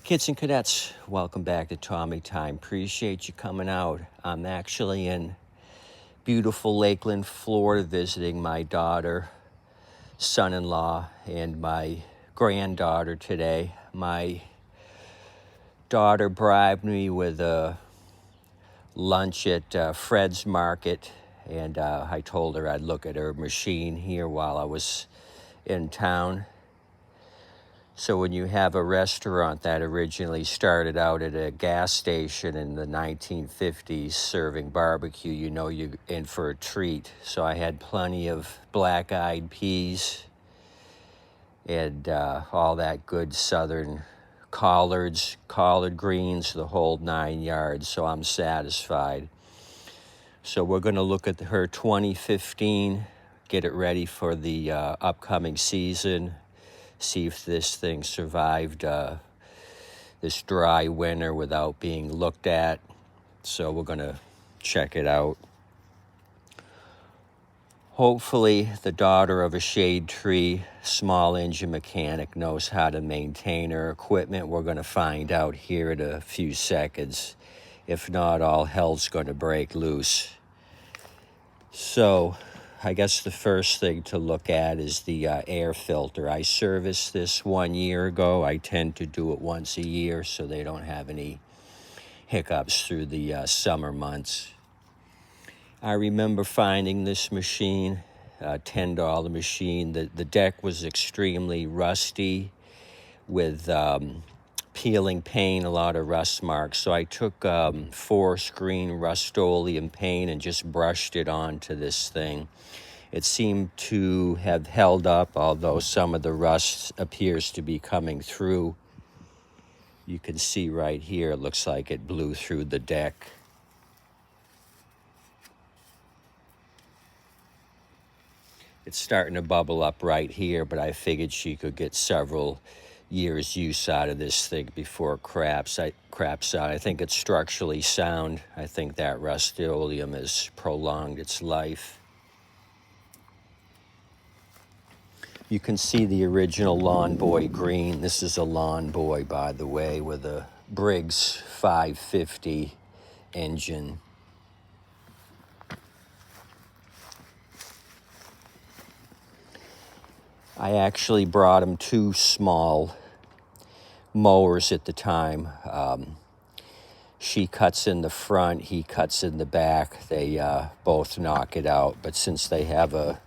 Kids and cadets, welcome back to Tommy Time. Appreciate you coming out. I'm actually in beautiful Lakeland, Florida, visiting my daughter, son-in-law, and my granddaughter today. My daughter bribed me with a lunch at Fred's Market, and I told her I'd look at her machine here while I was in town. So when you have a restaurant that originally started out at a gas station in the 1950s serving barbecue, you know you're in for a treat. So I had plenty of black-eyed peas and all that good southern collards, collard greens, the whole 9 yards. So I'm satisfied. So we're going to look at her 2015, get it ready for the upcoming season. See if this thing survived this dry winter without being looked at. So we're going to check it out. Hopefully the daughter of a shade tree, small engine mechanic, knows how to maintain her equipment. We're going to find out here in a few seconds. If not, all hell's going to break loose. So I guess the first thing to look at is the air filter. I serviced this 1 year ago. I tend to do it once a year so they don't have any hiccups through the summer months. I remember finding this machine, $10 machine. The deck was extremely rusty with peeling paint, a lot of rust marks. So I took 4-screen Rust-Oleum paint and just brushed it onto this thing. It seemed to have held up, although some of the rust appears to be coming through. You can see right here, it looks like it blew through the deck. It's starting to bubble up right here, but I figured she could get several years use out of this thing before it craps out. I think it's structurally sound. I think that Rust-Oleum has prolonged its life. You can see the original Lawn Boy green. This is a Lawn Boy, by the way, with a Briggs 550 engine. I actually brought him 2 small mowers at the time. She cuts in the front, he cuts in the back. They both knock it out. But since they have a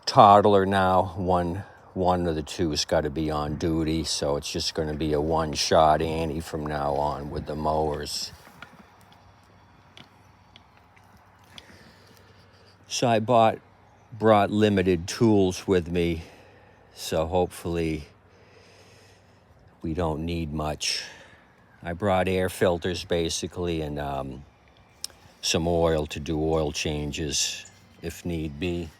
toddler now, one of the two has got to be on duty, so it's just going to be a one-shot Annie from now on with the mowers. So I brought limited tools with me, so hopefully we don't need much. I brought air filters basically and some oil to do oil changes if need be.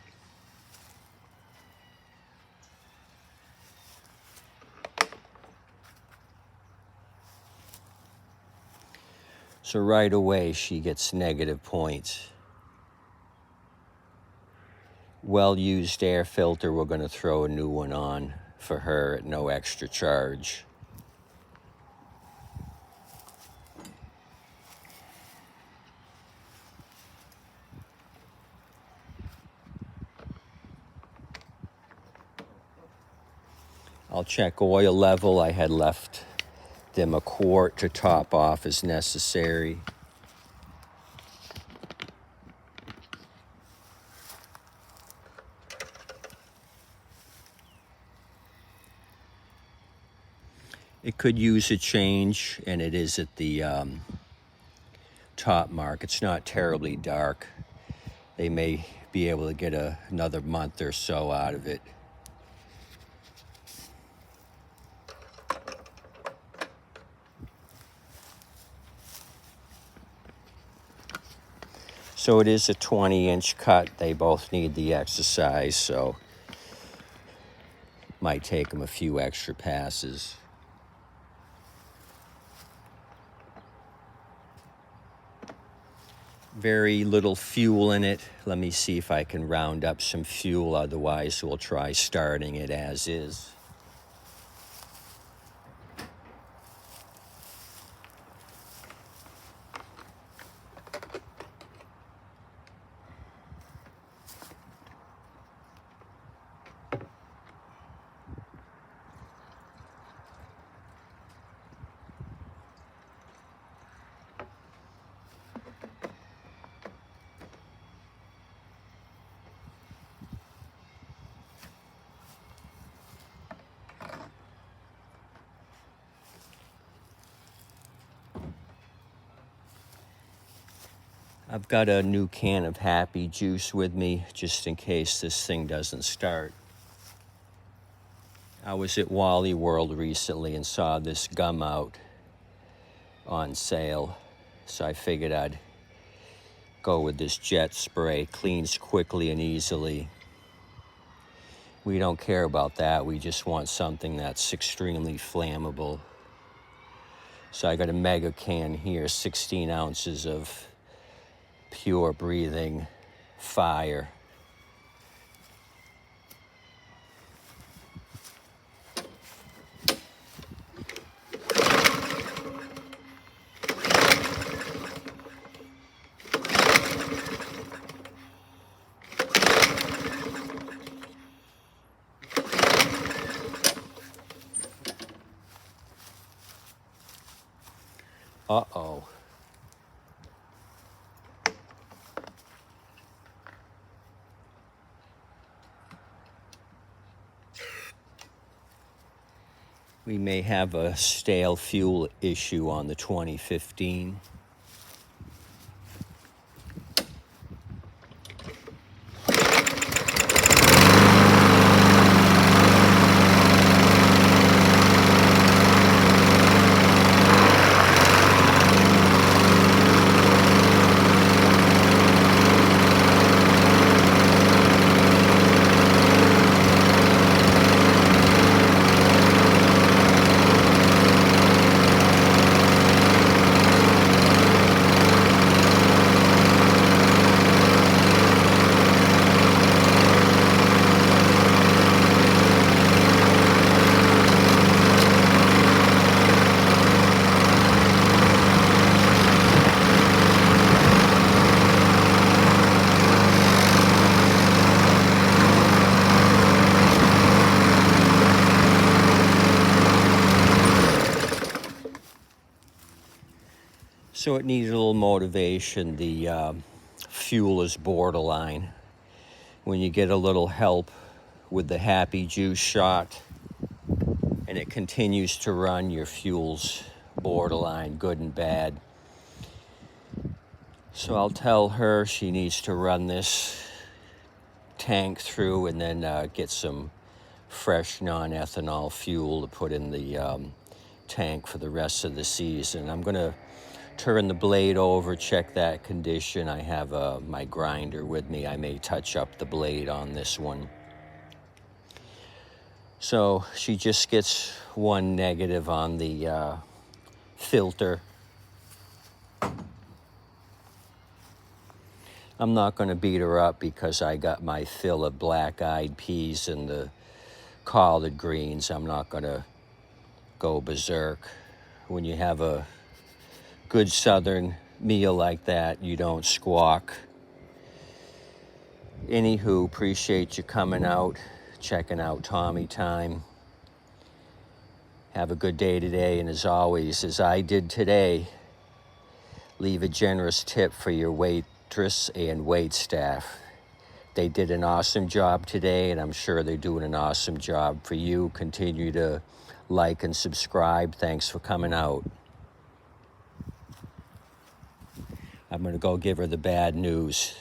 So right away she gets negative points. Well-used air filter, we're going to throw a new one on for her at no extra charge. I'll check oil level. I had left them a quart to top off as necessary. It could use a change, and it is at the top mark. It's not terribly dark. They may be able to get another month or so out of it. So it is a 20-inch cut. They both need the exercise, so might take them a few extra passes. Very little fuel in it. Let me see if I can round up some fuel, otherwise we'll try starting it as is. I've got a new can of Happy Juice with me just in case this thing doesn't start. I was at Wally World recently and saw this gum out on sale, so I figured I'd go with this jet spray. Cleans quickly and easily. We don't care about that. We just want something that's extremely flammable. So I got a mega can here, 16 ounces of pure breathing fire. Uh-oh. We may have a stale fuel issue on the 2015. So it needed a little motivation. The fuel is borderline. When you get a little help with the Happy Juice shot and it continues to run, your fuel's borderline, good and bad. So I'll tell her she needs to run this tank through and then get some fresh non-ethanol fuel to put in the tank for the rest of the season. I'm going to turn the blade over, check that condition. I have my grinder with me. I may touch up the blade on this one. So she just gets one negative on the filter. I'm not going to beat her up because I got my fill of black-eyed peas and the collard greens. I'm not going to go berserk. When you have a good southern meal like that, you don't squawk. Anywho, appreciate you coming out, checking out Tommy Time. Have a good day today, and as always, as I did today, leave a generous tip for your waitress and wait staff. They did an awesome job today, and I'm sure they're doing an awesome job for you. Continue to like and subscribe. Thanks for coming out. I'm going to go give her the bad news.